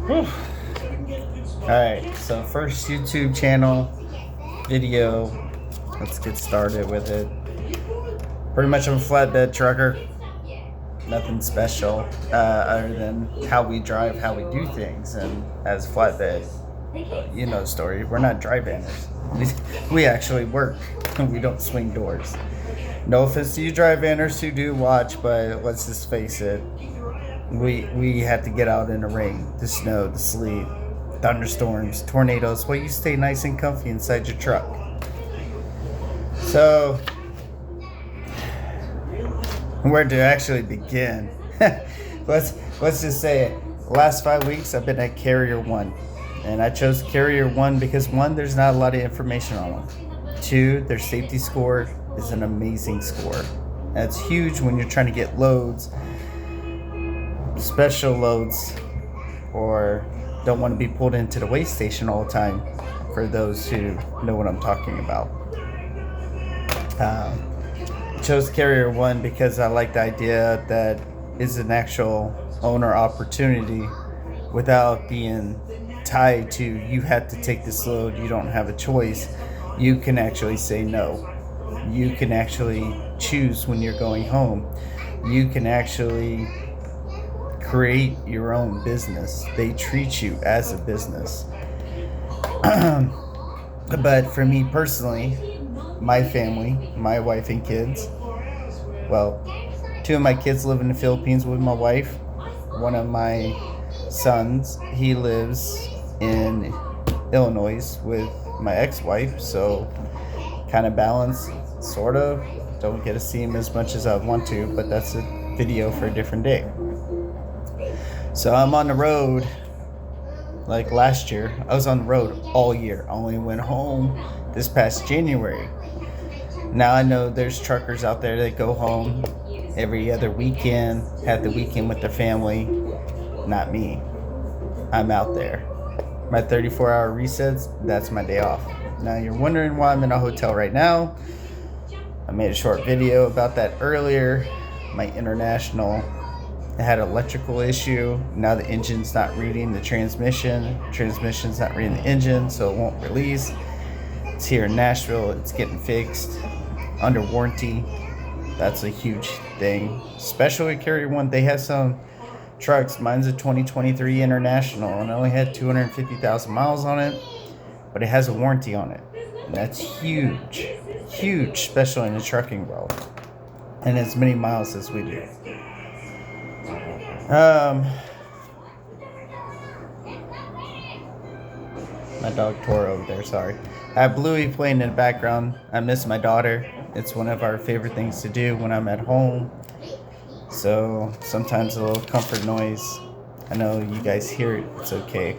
Whew. Alright, so first YouTube channel video. Let's get started with it. Pretty much I'm a flatbed trucker. Nothing special other than how we drive, how we do things. And as flatbed, you know the story. We're not dry banners. We actually work. We don't swing doors. No offense to you dry banners who do watch, but let's just face it. We have to get out in the rain, the snow, the sleet, thunderstorms, tornadoes. Well, you stay nice and comfy inside your truck. So, where to actually begin? let's just say it. The last 5 weeks I've been at Carrier 1. And I chose Carrier 1 because 1, there's not a lot of information on them. 2, their safety score is an amazing score. That's huge when you're trying to get loads, special loads, or don't want to be pulled into the weigh station all the time, for those who know what I'm talking about. Chose Carrier 1 because I like the idea that is an actual owner opportunity without being tied to you have to take this load, you don't have a choice. You can actually say no. You can actually choose when you're going home. You can actually create your own business. They treat you as a business. But for me personally, my family, my wife and kids, well, 2 of my kids live in the Philippines with my wife. One of my sons, he lives in Illinois with my ex-wife, so kind of balance, sort of. Don't get to see him as much as I want to, but that's a video for a different day. So I'm on the road. Like last year, I was on the road all year. I only went home this past January. Now I know there's truckers out there that go home every other weekend, have the weekend with their family. Not me. I'm out there. My 34-hour resets, that's my day off. Now you're wondering why I'm in a hotel right now. I made a short video about that earlier. My international had an electrical issue. Now the engine's not reading the transmission. Transmission's not reading the engine, so it won't release. It's here in Nashville. It's getting fixed. Under warranty. That's a huge thing. Especially Carrier 1. They have some trucks. Mine's a 2023 International and it only had 250,000 miles on it, but it has a warranty on it. And that's huge. Huge, especially in the trucking world. And as many miles as we do. My dog Toro over there, sorry. I have Bluey playing in the background. I miss my daughter. It's one of our favorite things to do when I'm at home. So sometimes a little comfort noise. I know you guys hear it. It's okay.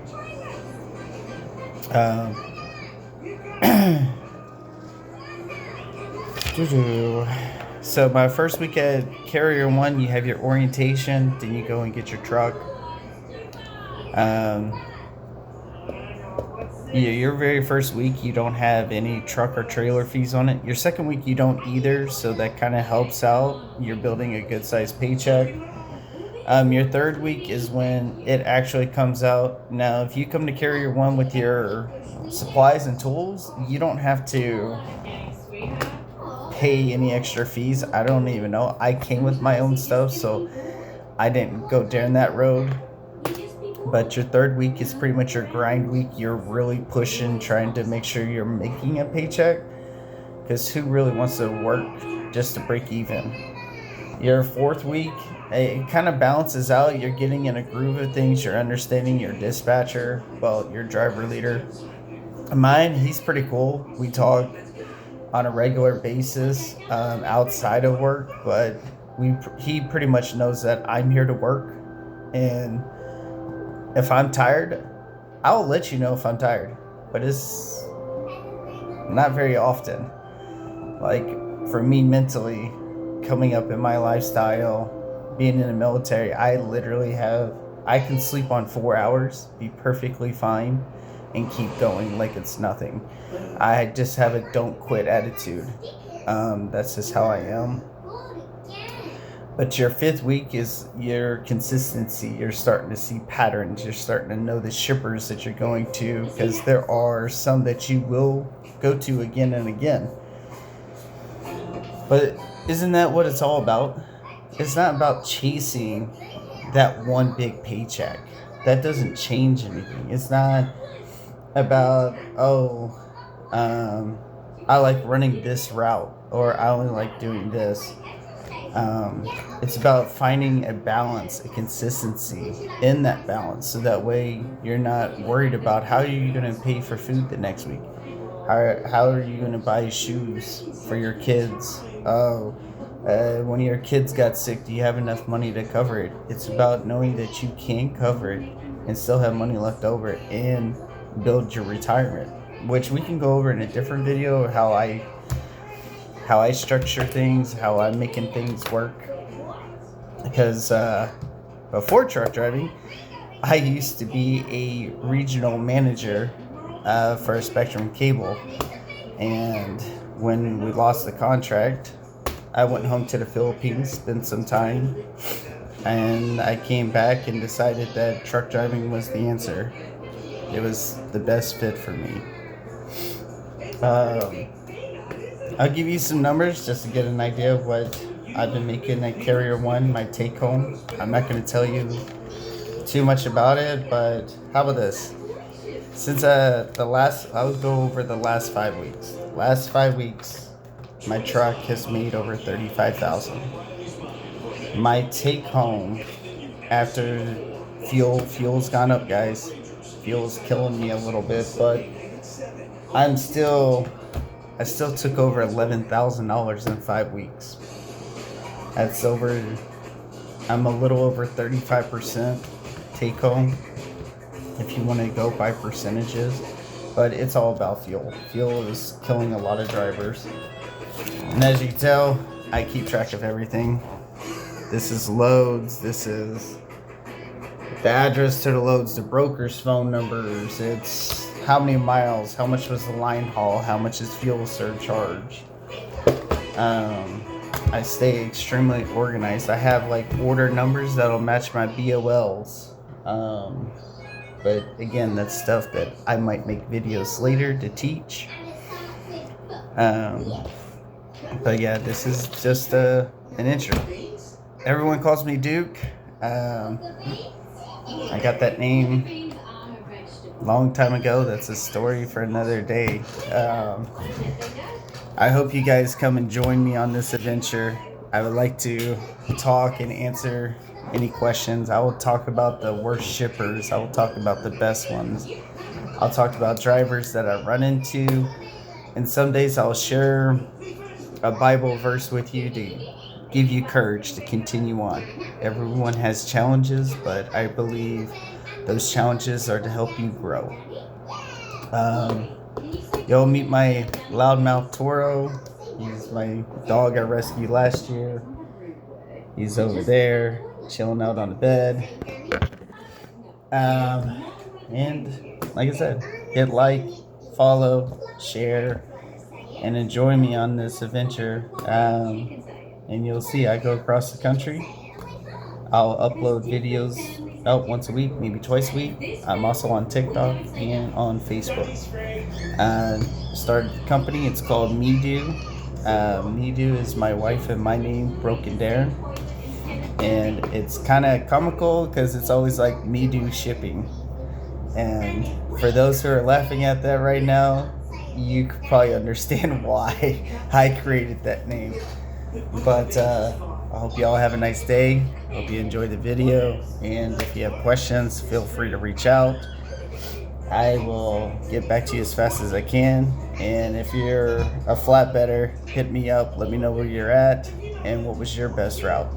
So my first week at Carrier 1, you have your orientation. Then you go and get your truck. Your very first week, you don't have any truck or trailer fees on it. Your second week, you don't either, so that kind of helps out. You're building a good-sized paycheck. Your third week is when it actually comes out. Now, if you come to Carrier 1 with your supplies and tools, you don't have to pay any extra fees. I don't even know. I came with my own stuff, so I didn't go down that road. But your third week is pretty much your grind week. You're really pushing, trying to make sure you're making a paycheck. Because who really wants to work just to break even? Your fourth week, it kind of balances out. You're getting in a groove of things. You're understanding your dispatcher, well, your driver leader. Mine, he's pretty cool. We talk on a regular basis outside of work. But he pretty much knows that I'm here to work. And if I'm tired, I'll let you know if I'm tired, but it's not very often. Like, for me mentally, coming up in my lifestyle, being in the military, I can sleep on 4 hours, be perfectly fine, and keep going like it's nothing. I just have a don't quit attitude. That's just how I am. But your fifth week is your consistency. You're starting to see patterns. You're starting to know the shippers that you're going to, because there are some that you will go to again and again. But isn't that what it's all about? It's not about chasing that one big paycheck. That doesn't change anything. It's not about, I like running this route, or I only like doing this. It's about finding a balance, a consistency in that balance, so that way you're not worried about how are you going to pay for food the next week. How are you going to buy shoes for your kids? One of your kids got sick. Do you have enough money to cover it? It's about knowing that you can cover it and still have money left over and build your retirement, which we can go over in a different video, how I structure things, how I'm making things work. Because before truck driving, I used to be a regional manager for Spectrum Cable. And when we lost the contract, I went home to the Philippines, spent some time, and I came back and decided that truck driving was the answer. It was the best fit for me. I'll give you some numbers just to get an idea of what I've been making at Carrier One, my take home. I'm not going to tell you too much about it, but how about this? Since I'll go over the last 5 weeks. Last 5 weeks, my truck has made over $35,000. My take home after fuel's gone up, guys. Fuel's killing me a little bit, but I still took over $11,000 in 5 weeks. I'm a little over 35% take home if you want to go by percentages, but it's all about fuel. Fuel is killing a lot of drivers. And as you can tell, I keep track of everything. This is loads, this is the address to the loads, the broker's phone numbers, it's how many miles, how much was the line haul, how much is fuel surcharge. I stay extremely organized. I have like order numbers that'll match my BOLs. But again, that's stuff that I might make videos later to teach. But yeah, this is just an intro. Everyone calls me Duke. I got that name a long time ago. That's a story for another day. I hope you guys come and join me on this adventure. I would like to talk and answer any questions. I will talk about the worst shippers. I will talk about the best ones. I'll talk about drivers that I run into. And some days I'll share a Bible verse with you to give you courage to continue on. Everyone has challenges, but I believe those challenges are to help you grow. You'll meet my loudmouth Toro. He's my dog I rescued last year. He's over there, chilling out on the bed. And like I said, hit like, follow, share, and enjoy me on this adventure. And you'll see I go across the country. I'll upload videos out once a week, maybe twice a week. I'm also on TikTok and on Facebook. Started a company, it's called Me Do. Me Do is my wife and my name broken down. And it's kind of comical because it's always like Me Do shipping. And for those who are laughing at that right now, you could probably understand why I created that name. But I hope you all have a nice day. Hope you enjoy the video. And if you have questions, feel free to reach out. I will get back to you as fast as I can. And if you're a flatbedder, hit me up. Let me know where you're at and what was your best route.